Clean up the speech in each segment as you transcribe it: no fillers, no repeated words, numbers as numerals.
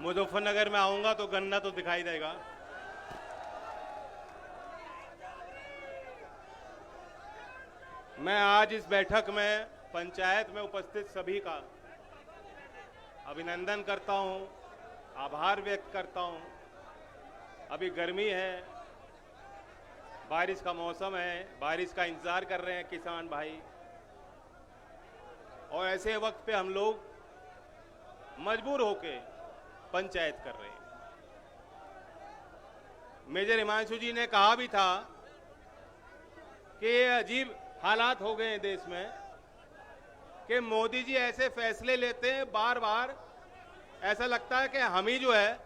मुजफ्फरनगर में आऊंगा तो गन्ना तो दिखाई देगा। मैं आज इस बैठक में पंचायत में उपस्थित सभी का अभिनंदन करता हूं, आभार व्यक्त करता हूं। अभी गर्मी है, बारिश का मौसम है, बारिश का इंतजार कर रहे हैं किसान भाई, और ऐसे वक्त पे हम लोग मजबूर होके पंचायत कर रहे हैं। मेजर हिमांशु जी ने कहा भी था कि ये अजीब हालात हो गए हैं देश में कि मोदी जी ऐसे फैसले लेते हैं बार बार, ऐसा लगता है कि हम ही जो है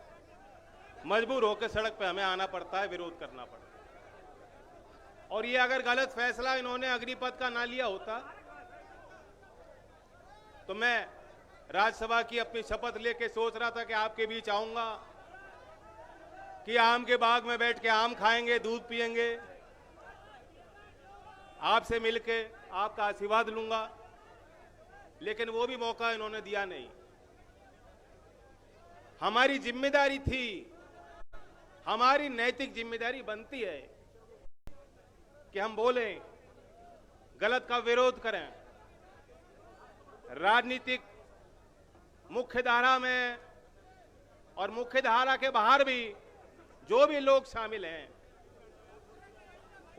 मजबूर होकर सड़क पे हमें आना पड़ता है, विरोध करना पड़ता है। और ये अगर गलत फैसला इन्होंने अग्निपथ का ना लिया होता तो मैं राज्यसभा की अपनी शपथ लेके सोच रहा था कि आपके बीच आऊंगा, कि आम के बाग में बैठ के आम खाएंगे, दूध पिएंगे, आपसे मिलके आपका आशीर्वाद लूंगा, लेकिन वो भी मौका इन्होंने दिया नहीं। हमारी जिम्मेदारी थी, हमारी नैतिक जिम्मेदारी बनती है कि हम बोलें, गलत का विरोध करें। राजनीतिक मुख्य धारा में और मुख्य धारा के बाहर भी जो भी लोग शामिल हैं,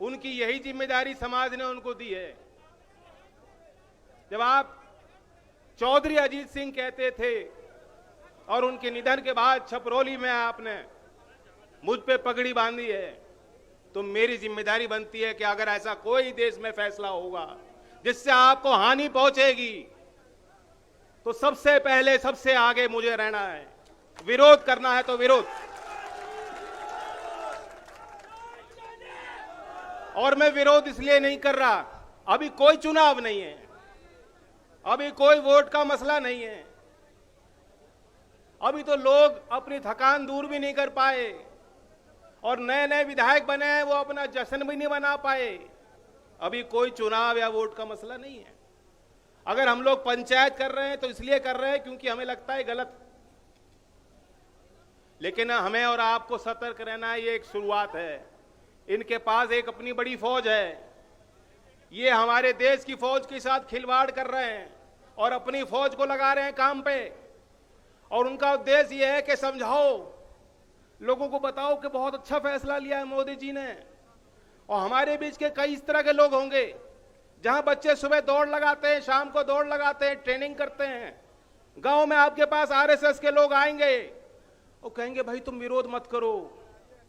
उनकी यही जिम्मेदारी समाज ने उनको दी है। जब आप चौधरी अजीत सिंह कहते थे और उनके निधन के बाद छपरौली में आपने मुझ पे पगड़ी बांधी है, तो मेरी जिम्मेदारी बनती है कि अगर ऐसा कोई देश में फैसला होगा जिससे आपको हानि पहुंचेगी, तो सबसे पहले सबसे आगे मुझे रहना है। विरोध करना है तो विरोध। और मैं विरोध इसलिए नहीं कर रहा, अभी कोई चुनाव नहीं है, अभी कोई वोट का मसला नहीं है, अभी तो लोग अपनी थकान दूर भी नहीं कर पाए और नए नए विधायक बने हैं, वो अपना जश्न भी नहीं मना पाए। अभी कोई चुनाव या वोट का मसला नहीं है। अगर हम लोग पंचायत कर रहे हैं तो इसलिए कर रहे हैं क्योंकि हमें लगता है गलत, लेकिन हमें और आपको सतर्क रहना है। ये एक शुरुआत है। इनके पास एक अपनी बड़ी फौज है, ये हमारे देश की फौज के साथ खिलवाड़ कर रहे हैं और अपनी फौज को लगा रहे हैं काम पे, और उनका उद्देश्य यह है कि समझाओ, लोगों को बताओ कि बहुत अच्छा फैसला लिया है मोदी जी ने। और हमारे बीच के कई इस तरह के लोग होंगे जहां बच्चे सुबह दौड़ लगाते हैं, शाम को दौड़ लगाते हैं, ट्रेनिंग करते हैं। गांव में आपके पास आरएसएस के लोग आएंगे और कहेंगे भाई तुम विरोध मत करो,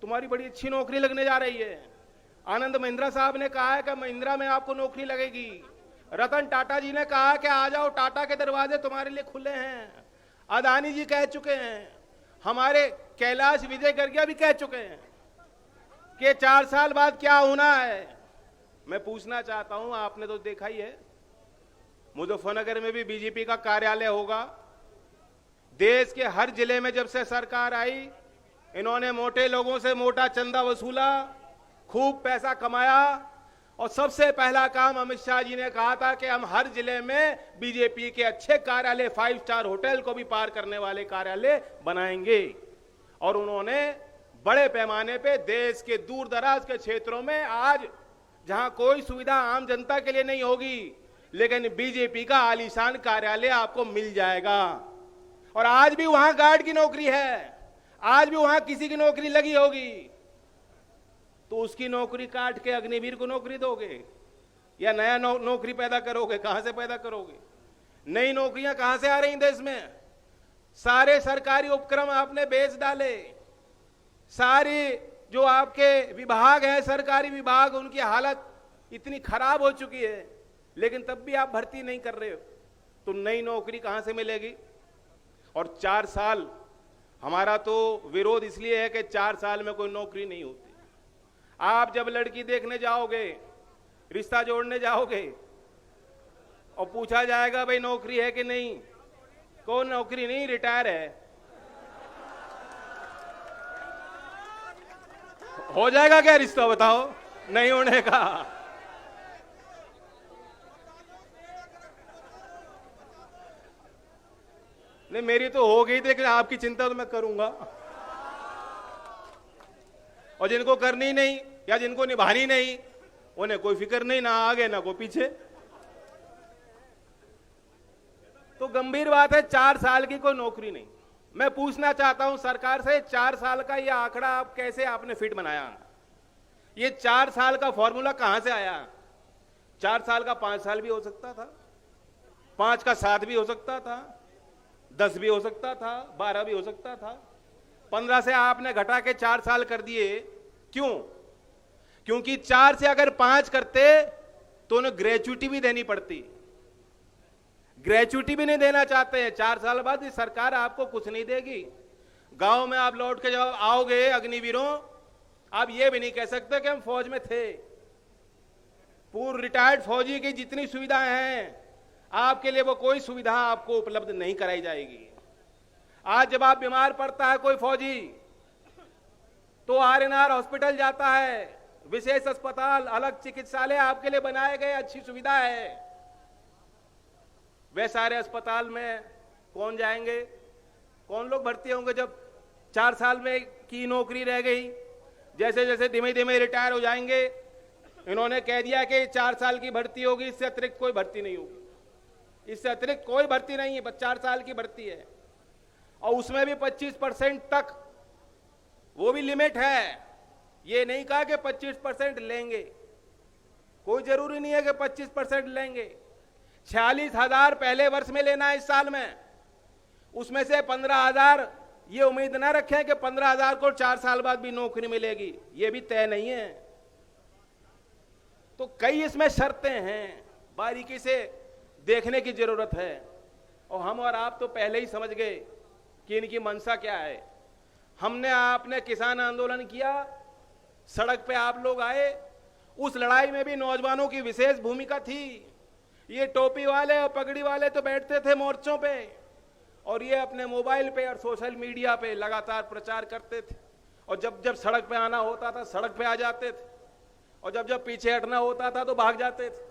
तुम्हारी बड़ी अच्छी नौकरी लगने जा रही है। आनंद महिंद्रा साहब ने कहा है कि महिंद्रा में आपको नौकरी लगेगी। रतन टाटा जी ने कहा कि आ जाओ, टाटा के दरवाजे तुम्हारे लिए खुले हैं। अदानी जी कह चुके हैं, हमारे कैलाश विजय गर्गिया भी कह चुके हैं कि 4 साल बाद क्या होना है। मैं पूछना चाहता हूं, आपने तो देखा ही है, मुजफ्फरनगर में भी बीजेपी का कार्यालय होगा। देश के हर जिले में जब से सरकार आई, इन्होंने मोटे लोगों से मोटा चंदा वसूला, खूब पैसा कमाया, और सबसे पहला काम अमित शाह जी ने कहा था कि हम हर जिले में बीजेपी के अच्छे कार्यालय, 5 स्टार होटल को भी पार करने वाले कार्यालय बनाएंगे। और उन्होंने बड़े पैमाने पे देश के दूर दराज के क्षेत्रों में, आज जहां कोई सुविधा आम जनता के लिए नहीं होगी, लेकिन बीजेपी का आलीशान कार्यालय आपको मिल जाएगा। और आज भी वहां गार्ड की नौकरी है, आज भी वहां किसी की नौकरी लगी होगी, तो उसकी नौकरी काट के अग्निवीर को नौकरी दोगे या नया नौकरी पैदा करोगे? कहां से पैदा करोगे? नई नौकरियां कहां से आ रही देश में? सारे सरकारी उपक्रम आपने बेच डाले। सारी जो आपके विभाग हैं, सरकारी विभाग, उनकी हालत इतनी खराब हो चुकी है, लेकिन तब भी आप भर्ती नहीं कर रहे हो, तो नई नौकरी कहां से मिलेगी? और 4 साल हमारा तो विरोध इसलिए है कि 4 साल में कोई नौकरी नहीं होती। आप जब लड़की देखने जाओगे, रिश्ता जोड़ने जाओगे, और पूछा जाएगा भाई नौकरी है कि नहीं, कौन नौकरी नहीं, रिटायर है, हो जाएगा क्या रिश्ता? बताओ, नहीं होने का। नहीं, मेरी तो हो गई थी, लेकिन आपकी चिंता तो मैं करूंगा। और जिनको करनी नहीं या जिनको निभानी नहीं, उन्हें कोई फिक्र नहीं, ना आगे ना कोई पीछे। तो गंभीर बात है, 4 साल की कोई नौकरी नहीं। मैं पूछना चाहता हूं सरकार से, 4 साल का यह आंकड़ा आप कैसे आपने फिट बनाया? ये 4 साल का फॉर्मूला कहां से आया? 4 साल का 5 साल भी हो सकता था, 5 का 7 भी हो सकता था, 10 भी हो सकता था, 12 भी हो सकता था। 15 से आपने घटा के 4 साल कर दिए। क्यों? क्योंकि 4 से अगर 5 करते तो उन्हें ग्रेच्युटी भी देनी पड़ती। ग्रेच्युटी भी नहीं देना चाहते हैं। 4 साल बाद इस सरकार आपको कुछ नहीं देगी। गांव में आप लौट के जब आओगे अग्निवीरों, आप ये भी नहीं कह सकते कि हम फौज में थे। पूर्व रिटायर्ड फौजी की जितनी सुविधाएं हैं, आपके लिए वो कोई सुविधा आपको उपलब्ध नहीं कराई जाएगी। आज जब आप बीमार पड़ता है कोई फौजी, तो आरएनआर हॉस्पिटल जाता है, विशेष अस्पताल, अलग चिकित्सालय आपके लिए बनाए गए, अच्छी सुविधा है। वे सारे अस्पताल में कौन जाएंगे? कौन लोग भर्ती होंगे जब 4 साल में की नौकरी रह गई? जैसे जैसे धीमे धीमे रिटायर हो जाएंगे। इन्होंने कह दिया कि 4 साल की भर्ती होगी, इससे अतिरिक्त कोई भर्ती नहीं होगी। इससे अतिरिक्त कोई भर्ती नहीं है, बस 4 साल की भर्ती है। और उसमें भी 25% तक, वो भी लिमिट है। ये नहीं कहा कि 25% लेंगे, कोई जरूरी नहीं है कि 25% लेंगे। 46,000 पहले वर्ष में लेना है इस साल में, उसमें से 15,000 ये उम्मीद ना रखें कि 15,000 को 4 साल बाद भी नौकरी मिलेगी, ये भी तय नहीं है। तो कई इसमें शर्तें हैं, बारीकी से देखने की जरूरत है। और हम और आप तो पहले ही समझ गए कि इनकी मंशा क्या है। हमने आपने किसान आंदोलन किया, सड़क पे आप लोग आए, उस लड़ाई में भी नौजवानों की विशेष भूमिका थी। ये टोपी वाले और पगड़ी वाले तो बैठते थे मोर्चों पे, और ये अपने मोबाइल पे और सोशल मीडिया पे लगातार प्रचार करते थे। और जब जब सड़क पे आना होता था सड़क पे आ जाते थे, और जब जब पीछे हटना होता था तो भाग जाते थे।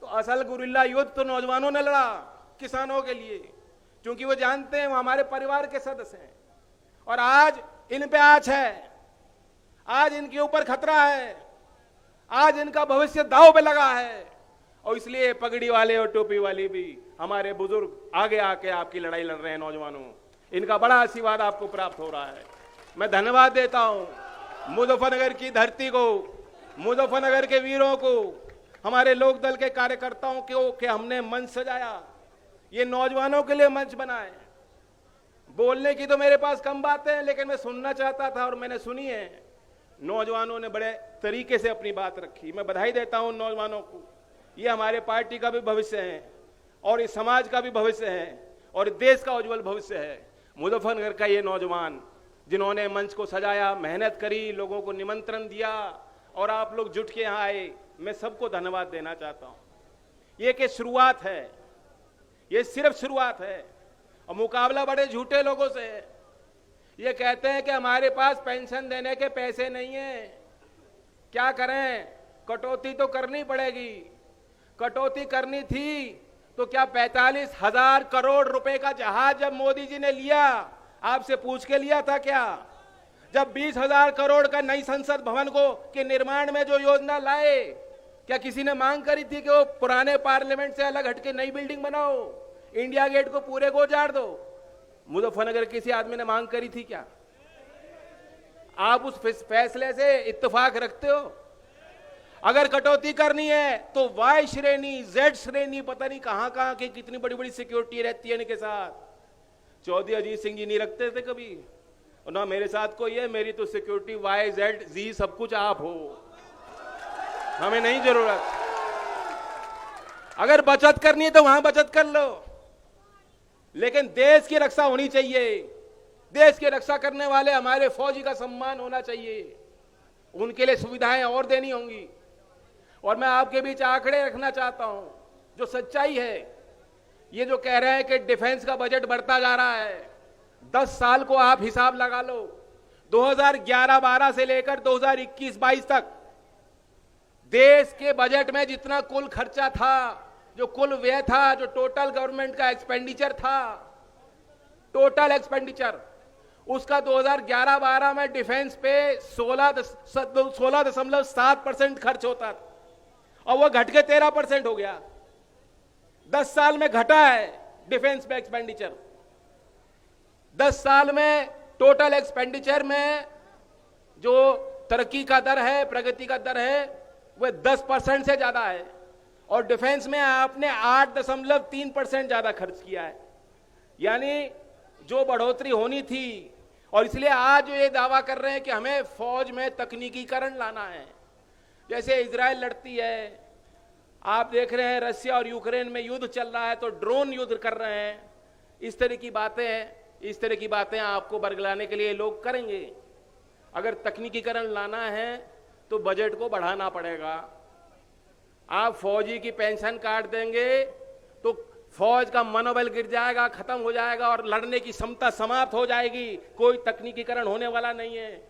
तो असल गुरिल्ला युद्ध तो नौजवानों ने लड़ा किसानों के लिए, क्योंकि वो जानते हैं वो हमारे परिवार के सदस्य हैं। और आज इन पे आंच है, आज इनके ऊपर खतरा है, आज इनका भविष्य दांव पे लगा है। और इसलिए पगड़ी वाले और टोपी वाले भी हमारे बुजुर्ग आगे आके आपकी लड़ाई लड़ रहे हैं। नौजवानों, इनका बड़ा आशीर्वाद आपको प्राप्त हो रहा है। मैं धन्यवाद देता हूं मुजफ्फरनगर की धरती को, मुजफ्फरनगर के वीरों को, हमारे लोकदल के कार्यकर्ताओं को कि हमने मंच सजाया, ये नौजवानों के लिए मंच बनाए। बोलने की तो मेरे पास कम बातें हैं, लेकिन मैं सुनना चाहता था और मैंने सुनी है। नौजवानों ने बड़े तरीके से अपनी बात रखी। मैं बधाई देता हूं नौजवानों को। ये हमारे पार्टी का भी भविष्य है, और इस समाज का भी भविष्य है, और देश का उज्जवल भविष्य है। मुजफ्फरनगर का ये नौजवान जिन्होंने मंच को सजाया, मेहनत करी, लोगों को निमंत्रण दिया, और आप लोग जुट के यहाँ आए, मैं सबको धन्यवाद देना चाहता हूँ। ये कि शुरुआत है, ये सिर्फ शुरुआत है। और मुकाबला बड़े झूठे लोगों से है। ये कहते हैं कि हमारे पास पेंशन देने के पैसे नहीं है, क्या करें, कटौती तो करनी पड़ेगी। कटौती करनी थी तो क्या 45,000 करोड़ रुपए का जहाज जब मोदी जी ने लिया, आपसे पूछ के लिया था क्या? जब 20,000 करोड़ का नई संसद भवन को के निर्माण में जो योजना लाए, क्या किसी ने मांग करी थी कि वो पुराने पार्लियामेंट से अलग हटके नई बिल्डिंग बनाओ, इंडिया गेट को पूरे को उजाड़ दो? मुजफ्फरनगर किसी आदमी ने मांग करी थी क्या? आप उस फैसले से इत्तेफाक रखते हो? अगर कटौती करनी है तो वाई श्रेणी, जेड श्रेणी, पता नहीं कहां कहां की कितनी बड़ी बड़ी सिक्योरिटी रहती है इनके साथ। चौधरी अजीत सिंह जी नहीं रखते थे कभी, और ना मेरे साथ कोई है। मेरी तो सिक्योरिटी वाई जेड जी सब कुछ आप हो, हमें नहीं जरूरत। अगर बचत करनी है तो वहां बचत कर लो, लेकिन देश की रक्षा होनी चाहिए। देश की रक्षा करने वाले हमारे फौजी का सम्मान होना चाहिए, उनके लिए सुविधाएं और देनी होंगी। और मैं आपके बीच आंकड़े रखना चाहता हूं, जो सच्चाई है। ये जो कह रहे हैं कि डिफेंस का बजट बढ़ता जा रहा है, 10 साल को आप हिसाब लगा लो, 2011-12 से लेकर 2021-22 तक देश के बजट में जितना कुल खर्चा था, जो कुल व्यय था, जो टोटल गवर्नमेंट का एक्सपेंडिचर था, टोटल एक्सपेंडिचर उसका 2011-12 में डिफेंस पे 16.7% खर्च होता था और वो घट के 13% हो गया। 10 साल में घटा है डिफेंस पे एक्सपेंडिचर। 10 साल में टोटल एक्सपेंडिचर में जो तरक्की का दर है, प्रगति का दर है, वह 10% से ज्यादा है और डिफेंस में आपने 8.3% ज्यादा खर्च किया है। यानी जो बढ़ोतरी होनी थी, और इसलिए आज जो ये दावा कर रहे हैं कि हमें फौज में तकनीकीकरण लाना है, जैसे इजराइल लड़ती है, आप देख रहे हैं रशिया और यूक्रेन में युद्ध चल रहा है तो ड्रोन युद्ध कर रहे हैं, इस तरह की बातें आपको बरगलाने के लिए लोग करेंगे। अगर तकनीकीकरण लाना है तो बजट को बढ़ाना पड़ेगा। आप फौजी की पेंशन काट देंगे तो फौज का मनोबल गिर जाएगा, खत्म हो जाएगा और लड़ने की क्षमता समाप्त हो जाएगी। कोई तकनीकीकरण होने वाला नहीं है।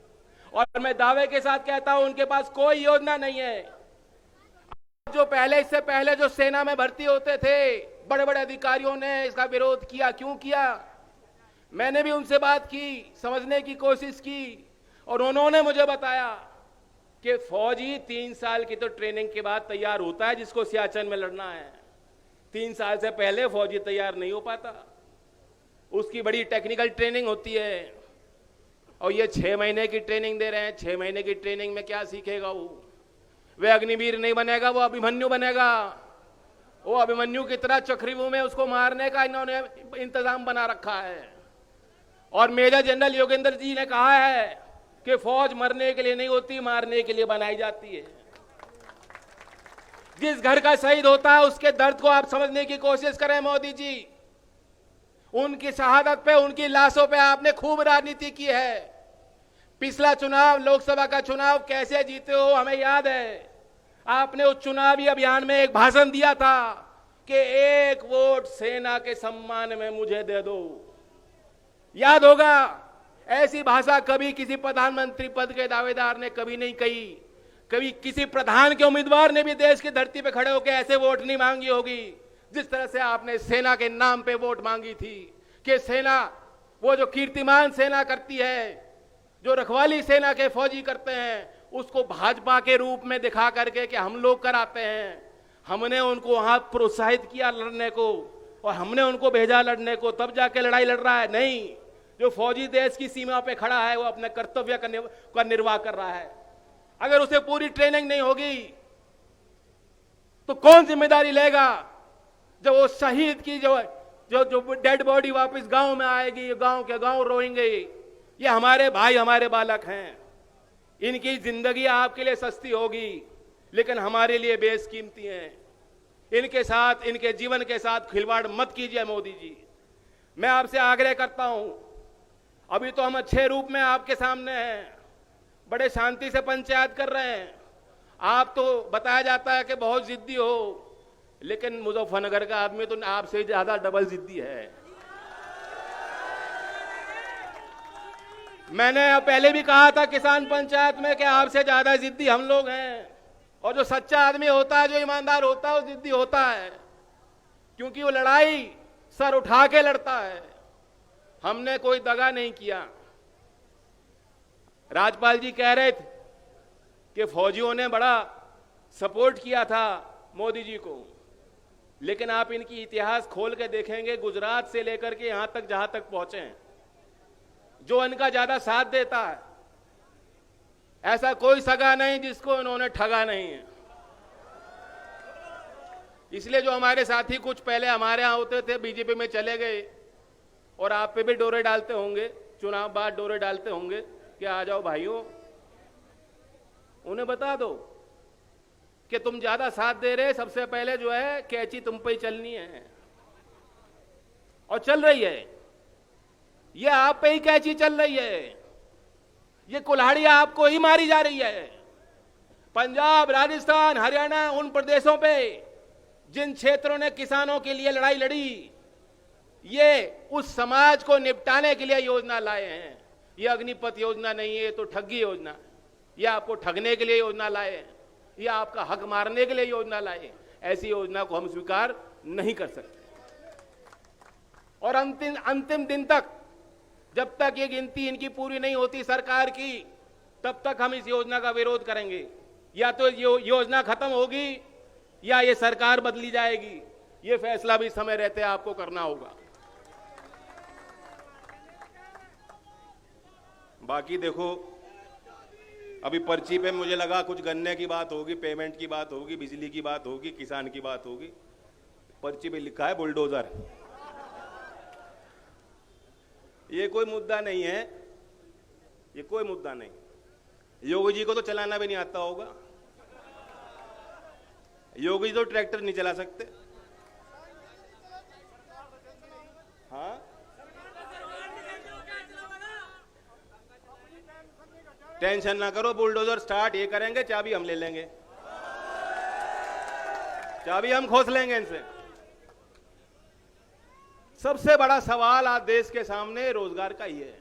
और मैं दावे के साथ कहता हूं उनके पास कोई योजना नहीं है। जो इससे पहले जो सेना में भर्ती होते थे, बड़े बड़े अधिकारियों ने इसका विरोध किया। क्यों किया? मैंने भी उनसे बात की, समझने की कोशिश की और उन्होंने मुझे बताया कि फौजी 3 साल की तो ट्रेनिंग के बाद तैयार होता है जिसको सियाचिन में लड़ना है। 3 साल से पहले फौजी तैयार नहीं हो पाता, उसकी बड़ी टेक्निकल ट्रेनिंग होती है। और ये 6 महीने की ट्रेनिंग दे रहे हैं। 6 महीने की ट्रेनिंग में क्या सीखेगा वो? वह अग्निवीर नहीं बनेगा, वो अभिमन्यु बनेगा। वो अभिमन्यु की तरह चक्रव्यूह में उसको मारने का इन्होंने इंतजाम बना रखा है। और मेजर जनरल योगेंद्र जी ने कहा है कि फौज मरने के लिए नहीं होती, मारने के लिए बनाई जाती है। जिस घर का शहीद होता है उसके दर्द को आप समझने की कोशिश करें मोदी जी। उनकी शहादत पे, उनकी लाशों पे आपने खूब राजनीति की है। पिछला चुनाव, लोकसभा का चुनाव कैसे जीते हो हमें याद है। आपने उस चुनावी अभियान में एक भाषण दिया था कि 1 वोट सेना के सम्मान में मुझे दे दो। याद होगा, ऐसी भाषा कभी किसी प्रधानमंत्री पद के दावेदार ने कभी नहीं कही। कभी किसी प्रधान के उम्मीदवार ने भी देश की धरती पे खड़े होकर ऐसे वोट नहीं मांगी होगी जिस तरह से आपने सेना के नाम पे वोट मांगी थी। कि सेना, वो जो कीर्तिमान सेना करती है, जो रखवाली सेना के फौजी करते हैं, उसको भाजपा के रूप में दिखा करके कि हम लोग कराते हैं। हमने उनको वहां प्रोत्साहित किया लड़ने को और हमने उनको भेजा लड़ने को, तब जाके लड़ाई लड़ रहा है। नहीं, जो फौजी देश की सीमा पे खड़ा है वो अपने कर्तव्य का निर्वाह कर रहा है। अगर उसे पूरी ट्रेनिंग नहीं होगी तो कौन जिम्मेदारी लेगा? जब वो शहीद की जो डेड बॉडी वापस गांव में आएगी, गांव के गांव रोएंगे। ये हमारे भाई, हमारे बालक हैं। इनकी जिंदगी आपके लिए सस्ती होगी लेकिन हमारे लिए बेशकीमती हैं। इनके साथ, इनके जीवन के साथ खिलवाड़ मत कीजिए मोदी जी। मैं आपसे आग्रह करता हूं, अभी तो हम अच्छे रूप में आपके सामने हैं, बड़े शांति से पंचायत कर रहे हैं। आप तो बताया जाता है कि बहुत जिद्दी हो, लेकिन मुजफ्फरनगर का आदमी तो आपसे ज्यादा डबल जिद्दी है। मैंने पहले भी कहा था किसान पंचायत में कि आपसे ज्यादा जिद्दी हम लोग हैं। और जो सच्चा आदमी होता है, जो ईमानदार होता है, वो जिद्दी होता है, क्योंकि वो लड़ाई सर उठा के लड़ता है। हमने कोई दगा नहीं किया। राज्यपाल जी कह रहे थे कि फौजियों ने बड़ा सपोर्ट किया था मोदी जी को, लेकिन आप इनकी इतिहास खोल के देखेंगे, गुजरात से लेकर के यहां तक जहां तक पहुंचे हैं, जो इनका ज्यादा साथ देता है, ऐसा कोई सगा नहीं जिसको इन्होंने ठगा नहीं है। इसलिए जो हमारे साथी कुछ पहले हमारे यहां होते थे, बीजेपी में चले गए, और आप पे भी डोरे डालते होंगे, चुनाव बाद डोरे डालते होंगे कि आ जाओ भाइयों, उन्हें बता दो कि तुम ज्यादा साथ दे रहे, सबसे पहले जो है कैची तुम पे ही चलनी है, और चल रही है। ये आप पे ही कैची चल रही है। ये कुल्हाड़ी आपको ही मारी जा रही है। पंजाब, राजस्थान, हरियाणा, उन प्रदेशों पे जिन क्षेत्रों ने किसानों के लिए लड़ाई लड़ी, ये उस समाज को निपटाने के लिए योजना लाए हैं। ये अग्निपथ योजना नहीं है, ये तो ठगी योजना है। ये आपको ठगने के लिए योजना लाए हैं, ये आपका हक मारने के लिए योजना लाए। ऐसी योजना को हम स्वीकार नहीं कर सकते। और अंतिम अंतिम दिन तक, जब तक ये गिनती इनकी पूरी नहीं होती सरकार की, तब तक हम इस योजना का विरोध करेंगे। या तो योजना खत्म होगी या ये सरकार बदली जाएगी। ये फैसला भी समय रहते आपको करना होगा। बाकी देखो, अभी पर्ची पे मुझे लगा कुछ गन्ने की बात होगी, पेमेंट की बात होगी, बिजली की बात होगी, किसान की बात होगी। पर्ची पे लिखा है बुलडोजर। ये कोई मुद्दा नहीं है, ये कोई मुद्दा नहीं। योगी जी को तो चलाना भी नहीं आता होगा। योगी जी तो ट्रैक्टर नहीं चला सकते। हाँ, टेंशन ना करो, बुलडोजर स्टार्ट ये करेंगे, चाबी हम ले लेंगे, चाबी हम खोस लेंगे इनसे। सबसे बड़ा सवाल आज देश के सामने रोजगार का ही है।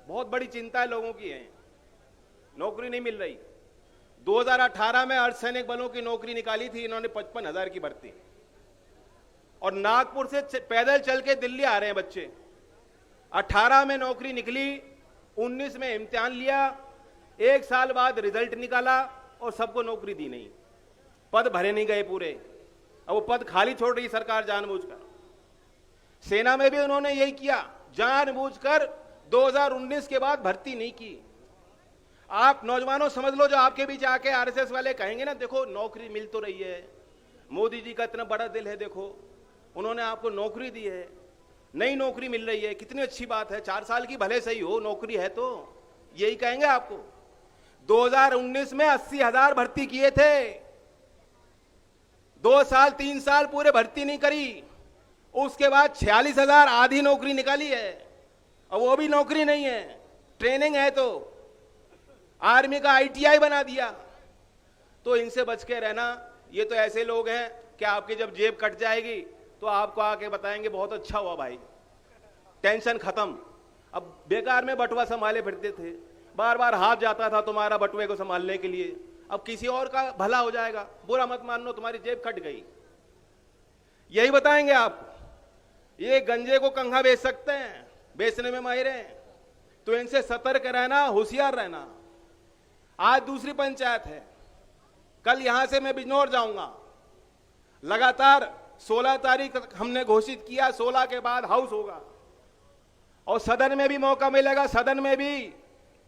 बहुत बड़ी चिंता है लोगों की है, नौकरी नहीं मिल रही। 2018 में अर्धसैनिक बलों की नौकरी निकाली थी इन्होंने 55,000 की भर्ती, और नागपुर से पैदल चल के दिल्ली आ रहे हैं बच्चे। 18 में नौकरी निकली, 19 में इम्तिहान लिया, 1 साल बाद रिजल्ट निकाला और सबको नौकरी दी नहीं, पद भरे नहीं गए पूरे। अब वो पद खाली छोड़ रही सरकार जानबूझकर। सेना में भी उन्होंने यही किया, जानबूझकर 2019 के बाद भर्ती नहीं की। आप नौजवानों समझ लो, जो आपके बीच आके आरएसएस वाले कहेंगे ना, देखो नौकरी मिल तो रही है, मोदी जी का इतना बड़ा दिल है, देखो उन्होंने आपको नौकरी दी है, नई नौकरी मिल रही है, कितनी अच्छी बात है, 4 साल की भले सही हो, नौकरी है तो, यही कहेंगे आपको। 2019 में 80,000 भर्ती किए थे, 2 साल 3 साल पूरे भर्ती नहीं करी, उसके बाद 46,000 आधी नौकरी निकाली है, और वो भी नौकरी नहीं है, ट्रेनिंग है। तो आर्मी का आईटीआई बना दिया। तो इनसे बच के रहना। ये तो ऐसे लोग हैं कि आपकी जब जेब कट जाएगी तो आपको आके बताएंगे बहुत अच्छा हुआ भाई, टेंशन खत्म। अब बेकार में बटुआ संभाले फिरते थे, बार बार हाथ जाता था तुम्हारा बटुए को संभालने के लिए, अब किसी और का भला हो जाएगा, बुरा मत मान लो, तुम्हारी जेब कट गई, यही बताएंगे आपको। ये गंजे को कंघा बेच सकते हैं, बेचने में माहिर हैं, तो इनसे सतर्क रहना, होशियार रहना। आज दूसरी पंचायत है, कल यहां से मैं बिजनौर जाऊंगा। लगातार 16 तारीख तक हमने घोषित किया, 16 के बाद हाउस होगा, और सदन में भी मौका मिलेगा। सदन में भी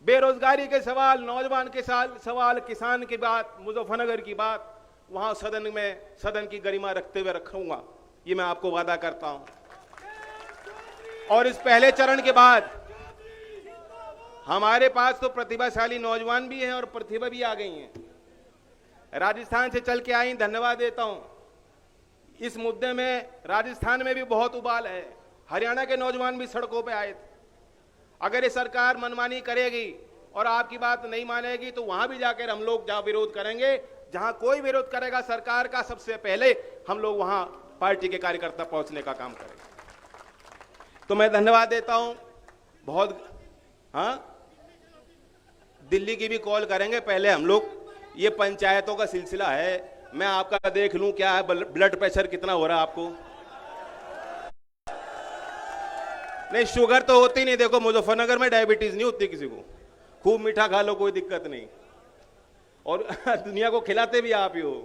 बेरोजगारी के सवाल, नौजवान के सवाल, किसान की बात, मुजफ्फरनगर की बात, वहां सदन में सदन की गरिमा रखते हुए रखूंगा, ये मैं आपको वादा करता हूं। और इस पहले चरण के बाद हमारे पास तो प्रतिभाशाली नौजवान भी हैं और प्रतिभा भी आ गई हैं। राजस्थान से चल के आई, धन्यवाद देता हूं। इस मुद्दे में राजस्थान में भी बहुत उबाल है, हरियाणा के नौजवान भी सड़कों पे आए थे। अगर ये सरकार मनमानी करेगी और आपकी बात नहीं मानेगी तो वहां भी जाकर हम लोग जहां विरोध करेंगे, जहां कोई विरोध करेगा सरकार का, सबसे पहले हम लोग वहां पार्टी के कार्यकर्ता पहुंचने का काम करेंगे। तो मैं धन्यवाद देता हूं बहुत। हाँ, दिल्ली की भी कॉल करेंगे, पहले हम लोग, ये पंचायतों का सिलसिला है, मैं आपका देख लूं क्या है, ब्लड प्रेशर कितना हो रहा है आपको। नहीं, शुगर तो होती नहीं, देखो मुजफ्फरनगर में डायबिटीज नहीं होती किसी को, खूब मीठा खा लो, कोई दिक्कत नहीं, और दुनिया को खिलाते भी आप ही हो।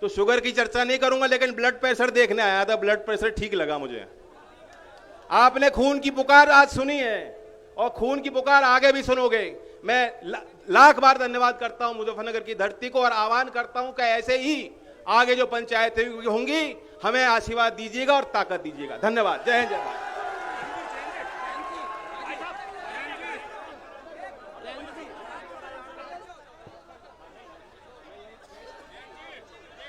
तो शुगर की चर्चा नहीं करूंगा, लेकिन ब्लड प्रेशर देखने आया था, ब्लड प्रेशर ठीक लगा मुझे। आपने खून की पुकार आज सुनी है, और खून की पुकार आगे भी सुनोगे। मैं लाख बार धन्यवाद करता हूं मुजफ्फरनगर की धरती को, और आह्वान करता हूं कि ऐसे ही आगे जो पंचायतें होंगी, हमें आशीर्वाद दीजिएगा और ताकत दीजिएगा। धन्यवाद। जय हिंद, जय भारत।